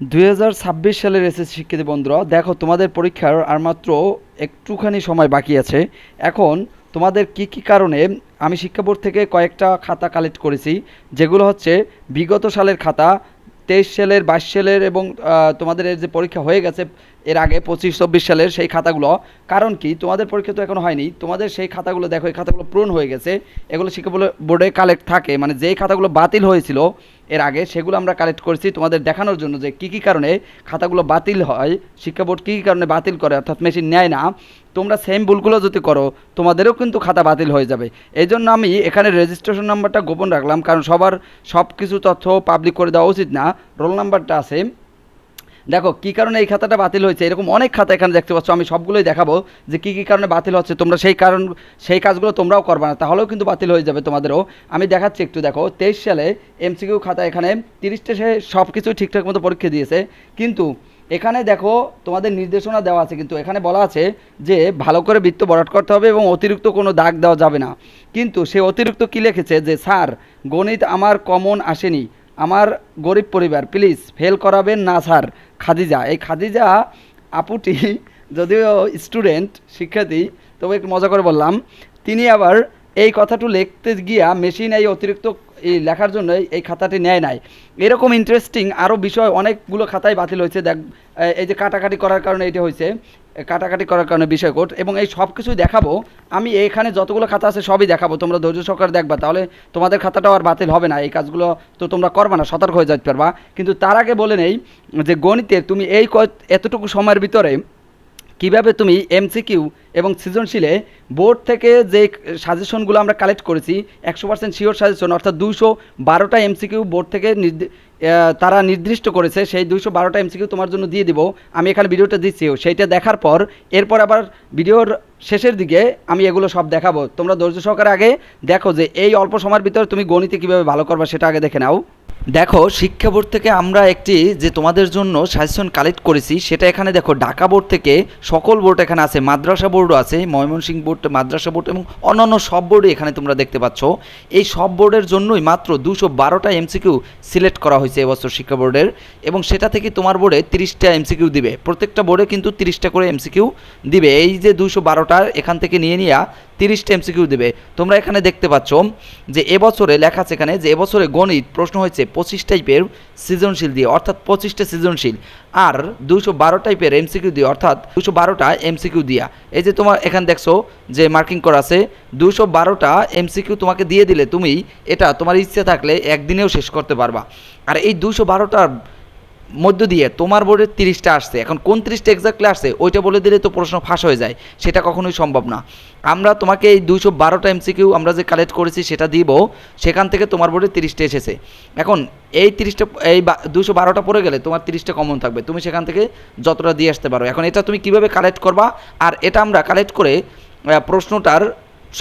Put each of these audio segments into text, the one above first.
2026 সালের এসএসসি শিক্ষার্থী বন্ধুরা, দেখো তোমাদের পরীক্ষার আর মাত্র একটুখানি সময় বাকি আছে। এখন তোমাদের কি কি কারণে আমি শিক্ষা বোর্ড থেকে কয়েকটা খাতা কালেক্ট করেছি, যেগুলো হচ্ছে বিগত সালের খাতা, 23 সালের, 22 সালের এবং তোমাদের এর যে পরীক্ষা হয়ে গেছে এর আগে 25-24 সালের সেই খাতাগুলো। কারণ কি, তোমাদের পরীক্ষা তো এখনো হয়নি, তোমাদের সেই খাতাগুলো দেখো, এই খাতাগুলো পূরণ হয়ে গেছে। এগুলো শিক্ষা বোর্ডে কালেক্ট থাকে, মানে যেই খাতাগুলো বাতিল হয়েছিল এর আগে সেগুলো আমরা কালেক্ট করেছি তোমাদের দেখানোর জন্য যে কী কী কারণে খাতাগুলো বাতিল হয়, শিক্ষা বোর্ড কী কী কারণে বাতিল করে, অর্থাৎ মেশিন নেয় না। তোমরা সেম ভুলগুলো যদি করো তোমাদেরও কিন্তু খাতা বাতিল হয়ে যাবে। এই জন্য আমি এখানে রেজিস্ট্রেশন নাম্বারটা গোপন রাখলাম, কারণ সবার সব কিছু তথ্য পাবলিক করে দেওয়া উচিত না। রোল নাম্বারটা আছে। দেখো কী কারণে এই খাতাটা বাতিল হয়েছে, এরকম অনেক খাতা এখানে দেখতে পাচ্ছ। আমি সবগুলোই দেখাবো যে কী কী কারণে বাতিল হচ্ছে। তোমরা সেই কাজগুলো তোমরাও করবে না, তাহলেও কিন্তু বাতিল হয়ে যাবে তোমাদেরও। আমি দেখাচ্ছি একটু। দেখো 23 সালে এমসিকিউ খাতা এখানে 30টা সে সব কিছু ঠিকঠাক মতো পরীক্ষা দিয়েছে, কিন্তু এখানে দেখো তোমাদের নির্দেশনা দেওয়া আছে, কিন্তু এখানে বলা আছে যে ভালো করে বৃত্ত ভরাট করতে হবে এবং অতিরিক্ত কোনো দাগ দেওয়া যাবে না। কিন্তু সে অতিরিক্ত কী লিখেছে যে স্যার, গণিত আমার কমন আসেনি, আমার গরিব পরিবার, প্লিজ ফেল করাবেন না স্যার। খাদিজা, এই খাদিজা আপুটি যদিও স্টুডেন্ট শিক্ষার্থী, তবে একটু মজা করে বললাম, তিনি আবার এই কথাটা লিখতে গিয়া মেশিন এই অতিরিক্ত এই লেখার জন্য এই খাতাটি নেয় নাই। এরকম ইন্টারেস্টিং আরও বিষয় অনেকগুলো খাতায় বাতিল হয়েছে। দেখ, এই যে কাটাকাটি করার কারণে এটা হয়েছে, কাটাকাটি করার কারণে বিষয় কোড, এবং এই সব কিছুই দেখাবো আমি। এখানে যতগুলো খাতা আছে সবই দেখাবো, তোমরা ধৈর্য সহকারে দেখবা, তাহলে তোমাদের খাতাটাও আর বাতিল হবে না। এই কাজগুলো তো তোমরা করবা না, সতর্ক হয়ে যেতে পারবা। কিন্তু তার আগে বলে নেই যে গণিতে তুমি এই এতটুকু সময়ের ভিতরে কিভাবে তুমি এমসিকিউ এবং সৃজনশীলে বোর্ড থেকে যে সাজেশনগুলো আমরা কালেক্ট করেছি, 100% শিওর সাজেশন, অর্থাৎ 212টা এমসিকিউ বোর্ড থেকে তারা নির্দিষ্ট করেছে, সেই 212টা এমসিকিউ তোমার জন্য দিয়ে দিব। আমি এখানে ভিডিওটা দিচ্ছি, সেইটা দেখার পর এরপর আবার ভিডিওর শেষের দিকে আমি এগুলো সব দেখাবো। তোমরা ধৈর্য সহকারে আগে দেখো যে এই অল্প সময়ের ভিতরে তুমি গণিতে কীভাবে ভালো করবা সেটা আগে দেখে নাও। দেখো শিক্ষা বোর্ড থেকে আমরা একটি যে তোমাদের জন্য সাজেশন কালেক্ট করেছি, সেটা এখানে দেখো ঢাকা বোর্ড থেকে সকল বোর্ড এখানে আছে, মাদ্রাসা বোর্ডও আছে, ময়মনসিংহ বোর্ড, মাদ্রাসা বোর্ড এবং অন্যান্য সব বোর্ডই এখানে তোমরা দেখতে পাচ্ছ। এই সব বোর্ডের জন্যই মাত্র 212টা এমসিকিউ সিলেক্ট করা হয়েছে এবছর শিক্ষা বোর্ডের, এবং সেটা থেকে তোমার বোর্ডে 30টা এমসিকিউ দিবে। প্রত্যেকটা বোর্ডে কিন্তু 30টা করে এমসিকিউ দিবে। এই যে 212টার এখান থেকে নিয়ে 30টা এমসিকিউ দেবে। তোমরা এখানে দেখতে পাচ্ছ যে এবছরে লেখা আছে এখানে যে এবছরে গণিত প্রশ্ন হয়েছে 25 টাইপের সৃজনশীল দিয়ে, অর্থাৎ 25টা সৃজনশীল, আর 212 টাইপের এমসিকিউ দিয়ে, অর্থাৎ 212টা এমসিকিউ দিয়া। এই যে তোমার এখানে দেখছো যে মার্কিং করা আছে, 212টা এমসিকিউ তোমাকে দিয়ে দিলে তুমি এটা তোমার ইচ্ছে থাকলে একদিনেও শেষ করতে পারবা। আর এই 212টার মধ্য দিয়ে তোমার বোর্ডের 30টা আসছে, এখন কোন 30টা এক্স্যাক্টলি আসছে ওইটা বলে দিলে তো প্রশ্ন ফাঁস হয়ে যায়, সেটা কখনোই সম্ভব না। আমরা তোমাকে এই 212টা এমসিকিউ আমরা যে কালেক্ট করেছি সেটা দিব, সেখান থেকে তোমার বোর্ডে 30টা এসেছে। এখন এই 30টা, এই 212টা পড়ে গেলে তোমার 30টা কমন থাকবে, তুমি সেখান থেকে যতটা দিয়ে আসতে পারো। এখন এটা তুমি কিভাবে কালেক্ট করবা, আর এটা আমরা কালেক্ট করে প্রশ্নটার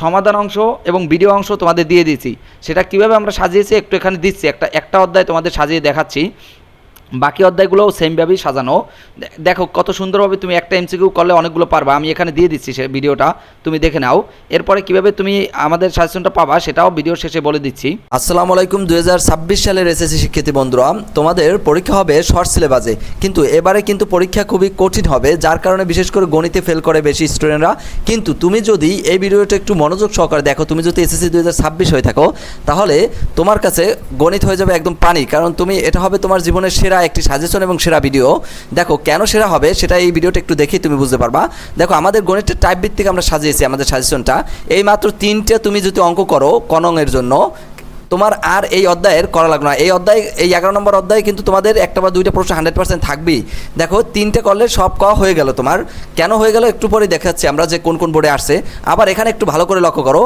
সমাধান অংশ এবং ভিডিও অংশ তোমাদের দিয়ে দিয়েছি। সেটা কিভাবে আমরা সাজিয়েছি একটু এখানে দিচ্ছি, একটা অধ্যায় তোমাদের সাজিয়ে দেখাচ্ছি। বাকি অধ্যায়গুলোও সেমভাবেই সাজানো। দেখো কত সুন্দরভাবে তুমি একটা এমসিকিউ করলে অনেকগুলো পারবা। আমি এখানে দিয়ে দিচ্ছি সে ভিডিওটা, তুমি দেখে নাও। এরপরে কিভাবে তুমি আমাদের সাজেশনটা পাবা সেটাও ভিডিওর শেষে বলে দিচ্ছি। আসসালামু আলাইকুম। 2026 সালের এসএসসি শিক্ষার্থী বন্ধুরা, তোমাদের পরীক্ষা হবে শর্ট সিলেবাসে, কিন্তু এবারে কিন্তু পরীক্ষা খুবই কঠিন হবে, যার কারণে বিশেষ করে গণিতে ফেল করে বেশি স্টুডেন্টরা। কিন্তু তুমি যদি এই ভিডিওটা একটু মনোযোগ সহকারে দেখো, তুমি যদি এসএসসি 2026 হয়ে থাকো, তাহলে তোমার কাছে গণিত হয়ে যাবে একদম পানি, কারণ তুমি এটা হবে তোমার জীবনের সেরা একটি সাজেশন এবং সেরা ভিডিও। দেখো কেন সেরা হবে সেটা এই ভিডিওটা একটু দেখেই তুমি বুঝতে পারবা। দেখো আমাদের গণিতের টাইপ ভিত্তিক আমরা সাজিয়েছি আমাদের সাজেশনটা। এই মাত্র 3টে তুমি যদি অঙ্ক করো কনংয়ের জন্য, তোমার আর এই অধ্যায়ের করা লাগবে না। এই অধ্যায়, এই 11 নম্বর অধ্যায়ে কিন্তু তোমাদের একটা বা দুইটা প্রশ্ন 100% থাকবেই। দেখো 3টে করলে সব করা হয়ে গেল তোমার। কেন হয়ে গেল একটু পরে দেখাচ্ছি আমরা যে কোন কোন বোর্ডে আসছে। আবার এখানে একটু ভালো করে লক্ষ্য করো।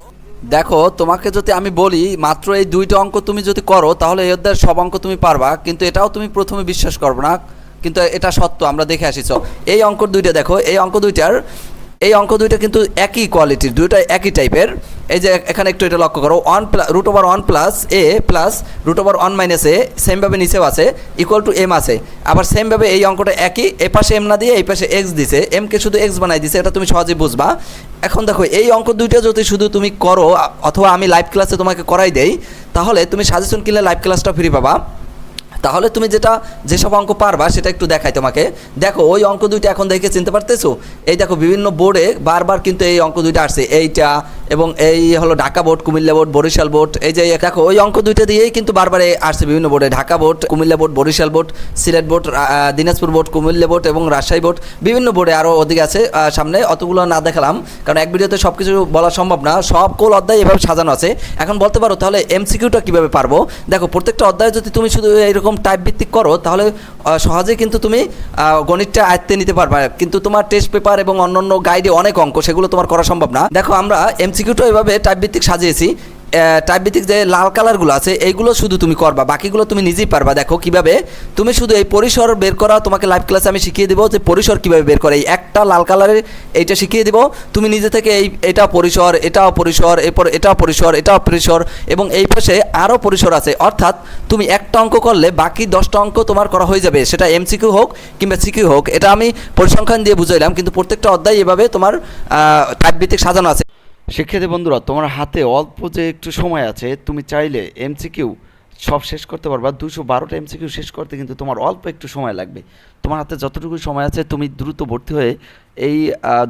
দেখো তোমাকে যদি আমি বলি মাত্র এই 2টা অঙ্ক তুমি যদি করো, তাহলে এই অধ্যায়ের সব অঙ্ক তুমি পারবা, কিন্তু এটাও তুমি প্রথমে বিশ্বাস করবে না, কিন্তু এটা সত্য। আমরা দেখে আসিছ এই অঙ্ক 2টা, দেখো এই অঙ্ক দুইটা কিন্তু একই কোয়ালিটির, দুইটা একই টাইপের। এই যে এখানে একটু এটা লক্ষ্য করো, √1 প্লাস এ প্লাস √1 মাইনাস এ, সেমভাবে নিচেও আছে, ইকুয়াল টু এম আছে। আবার সেমভাবে এই অঙ্কটা একই, এ পাশে এম না দিয়ে এই পাশে এক্স দিছে, এমকে শুধু এক্স বানাই দিছে, এটা তুমি সহজেই বুঝবা। এখন দেখো এই অঙ্ক দুইটা যদি শুধু তুমি করো, অথবা আমি লাইভ ক্লাসে তোমাকে করাই দেই, তাহলে তুমি সাজেশন কিনলে লাইভ ক্লাসটা ফ্রি পাবা। তাহলে তুমি যেসব অঙ্ক পারবা সেটা একটু দেখাই তোমাকে। দেখো ওই অঙ্ক দুইটা এখন দেখে চিনতে পারতেছো? এই দেখো বিভিন্ন বোর্ডে বারবার কিন্তু এই অঙ্ক দুইটা আসছে, এইটা এবং এই হলো Dhaka board, Comilla board, Barishal board. এই যে দেখো ওই অঙ্ক দুইটা দিয়েই কিন্তু বারবার আসছে বিভিন্ন বোর্ডে, Dhaka board, Comilla board, Barishal board, Sylhet board, Dinajpur board, Comilla board এবং রাজশাহী বোর্ড, বিভিন্ন বোর্ডে আরও অধিক আছে। সামনে অতগুলো না দেখালাম কারণ এক ভিডিওতে সব কিছু বলা সম্ভব না, সকল অধ্যায় এভাবে সাজানো আছে। এখন বলতে পারো তাহলে এমসিকিউটা কীভাবে পারবো? দেখো প্রত্যেকটা অধ্যায়ে যদি তুমি শুধু এইরকম টাইপ ভিত্তিক করো তাহলে সহজেই কিন্তু তুমি গণিতটা আয়ত্তে নিতে পারবে, কিন্তু তোমার টেস্ট পেপার এবং অন্যান্য গাইডে অনেক অঙ্ক, সেগুলো তোমার করা সম্ভব না। দেখো আমরা এমসিকিউটা এভাবে টাইপ ভিত্তিক সাজিয়েছি। টাইপ ভিত্তিক যে লাল কালারগুলো আছে এইগুলো শুধু তুমি করবা, বাকিগুলো তুমি নিজেই পারবা। দেখো কিভাবে তুমি শুধু এই পরিসর বের করা, তোমাকে লাইভ ক্লাসে আমি শিখিয়ে দেবো যে পরিসর কীভাবে বের করে। এই একটা লাল কালারের এইটা শিখিয়ে দেবো, তুমি নিজে থেকে এটা পরিসর, এটাও পরিসর, এরপর এটাও পরিসর, এটাও পরিসর এবং এই পাশে আরও পরিসর আছে। অর্থাৎ তুমি একটা অঙ্ক করলে বাকি 10টা অঙ্ক তোমার করা হয়ে যাবে, সেটা এমসিকিউ হোক কিংবা সিকিউ হোক। এটা আমি পরিসংখ্যান দিয়ে বুঝাইলাম, কিন্তু প্রত্যেকটা অধ্যায় এভাবে তোমার টাইপ ভিত্তিক সাজানো আছে। শিক্ষার্থী বন্ধুরা, তোমার হাতে অল্প যে একটু সময় আছে, তুমি চাইলে এমসিকিউ সব শেষ করতে পারবা। 212টা এমসিকিউ শেষ করতে কিন্তু তোমার অল্প একটু সময় লাগবে। তোমার হাতে যতটুকু সময় আছে তুমি দ্রুত ভর্তি হয়ে এই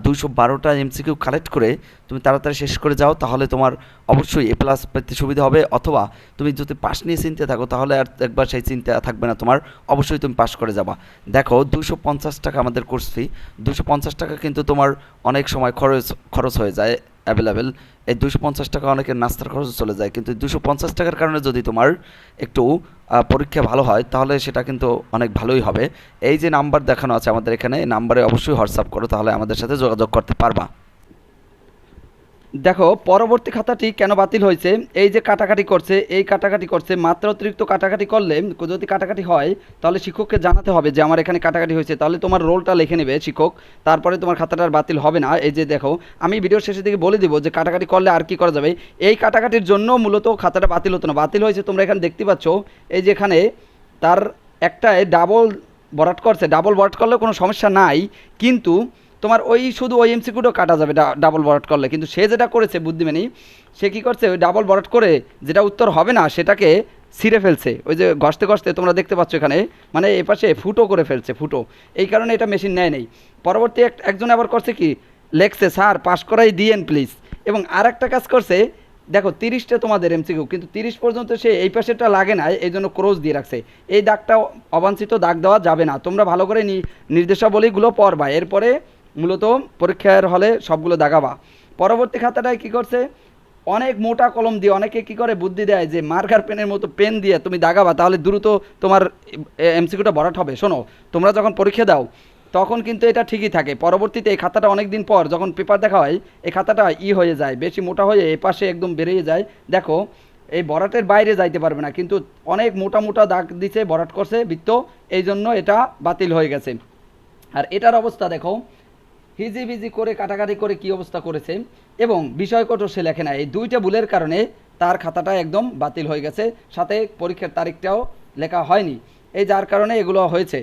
212টা এমসিকিউ কালেক্ট করে তুমি তাড়াতাড়ি শেষ করে যাও, তাহলে তোমার অবশ্যই এ প্লাস পেতে সুবিধা হবে। অথবা তুমি যদি পাস নিয়ে চিন্তা থাকো তাহলে আর একবার সেই চিন্তা থাকবে না তোমার, অবশ্যই তুমি পাস করে যাবা। দেখো 250 টাকা আমাদের কোর্স ফি, 250 টাকা কিন্তু তোমার অনেক সময় খরচ হয়ে যায় অ্যাভেলেবেল। এই 250 টাকা অনেকের নাস্তার খরচ চলে যায়, কিন্তু 250 টাকার কারণে যদি তোমার একটু পরীক্ষা ভালো হয় তাহলে সেটা কিন্তু অনেক ভালোই হবে। এই যে নাম্বার দেখানো আছে আমাদের এখানে, এই নাম্বারে অবশ্যই হোয়াটসঅ্যাপ করো, তাহলে আমাদের সাথে যোগাযোগ করতে পারবা। দেখো পরবর্তী খাতাটি কেন বাতিল হয়েছে, এই যে কাটাকাটি করছে, এই কাটাকাটি করছে, মাত্রা অতিরিক্ত কাটাকাটি করলে যদি কাটাকাটি হয় তাহলে শিক্ষককে জানাতে হবে যে আমার এখানে কাটাকাটি হয়েছে, তাহলে তোমার রোলটা লিখে নেবে শিক্ষক, তারপরে তোমার খাতাটা আর বাতিল হবে না। এই যে দেখো আমি ভিডিওর শেষের দিকে বলে দিব যে কাটাকাটি করলে আর কি করা যাবে। এই কাটাকাটির জন্য মূলত খাতাটা বাতিল হতো না, বাতিল হয়েছে তোমরা এখানে দেখতে পাচ্ছ। এই যে এখানে তার একটায় ডাবল ভরাট করছে, ডাবল ভরাট করলে কোনো সমস্যা নাই, কিন্তু তোমার ওই শুধু ওই এমসিকিউটাও কাটা যাবে ডাবল ভরাট করলে। কিন্তু সে যেটা করেছে বুদ্ধিমানী, সে কী করছে, ওই ডাবল ভরাট করে যেটা উত্তর হবে না সেটাকে ছিঁড়ে ফেলছে। ওই যে ঘষতে ঘষতে তোমরা দেখতে পাচ্ছ এখানে, মানে এপাশে ফুটো করে ফেলছে, ফুটো। এই কারণে এটা মেশিন নেয় নেই। পরবর্তী একজন আবার করছে কি, লেখছে স্যার পাস করাই দিয়েন প্লিজ। এবং আর একটা কাজ করছে, দেখো 30টা তোমাদের এমসিকিউ, কিন্তু 30 পর্যন্ত সে এই পাশেটা লাগে না, এই জন্য ক্রস দিয়ে রাখছে। এই দাগটা অবাঞ্ছিত দাগ দেওয়া যাবে না, তোমরা ভালো করে নির্দেশাবলীগুলো পড়বা, এরপরে মূলত পরীক্ষার হলে সবগুলো দাগাবা। পরবর্তী খাতাটায় কী করছে, অনেক মোটা কলম দিয়ে অনেকে কী করে বুদ্ধি দেয় যে মার্কার পেনের মতো পেন দিয়ে তুমি দাগাবা, তাহলে দ্রুত তোমার এমসিকিউটা ভরাট হবে। শোনো, তোমরা যখন পরীক্ষা দাও তখন কিন্তু এটা ঠিকই থাকে, পরবর্তীতে এই খাতাটা অনেক দিন পর যখন পেপার দেখা হয় এই খাতাটা হয়ে যায়, বেশি মোটা হয়ে এ পাশে একদম বেরিয়ে যায়। দেখো এই ভরাটের বাইরে যাইতে পারবে না, কিন্তু অনেক মোটা মোটা দাগ দিছে, ভরাট করছে বৃত্ত, এই জন্য এটা বাতিল হয়ে গেছে। আর এটার অবস্থা দেখো, হিজিবিজি করে কাটাকাটি করে কি অবস্থা করেছে, এবং বিষয়কটও সে লেখে না। এই দুইটা ভুলের কারণে তার খাতাটা একদম বাতিল হয়ে গেছে, সাথে পরীক্ষার তারিখটাও লেখা হয়নি, এই যার কারণে এগুলো হয়েছে।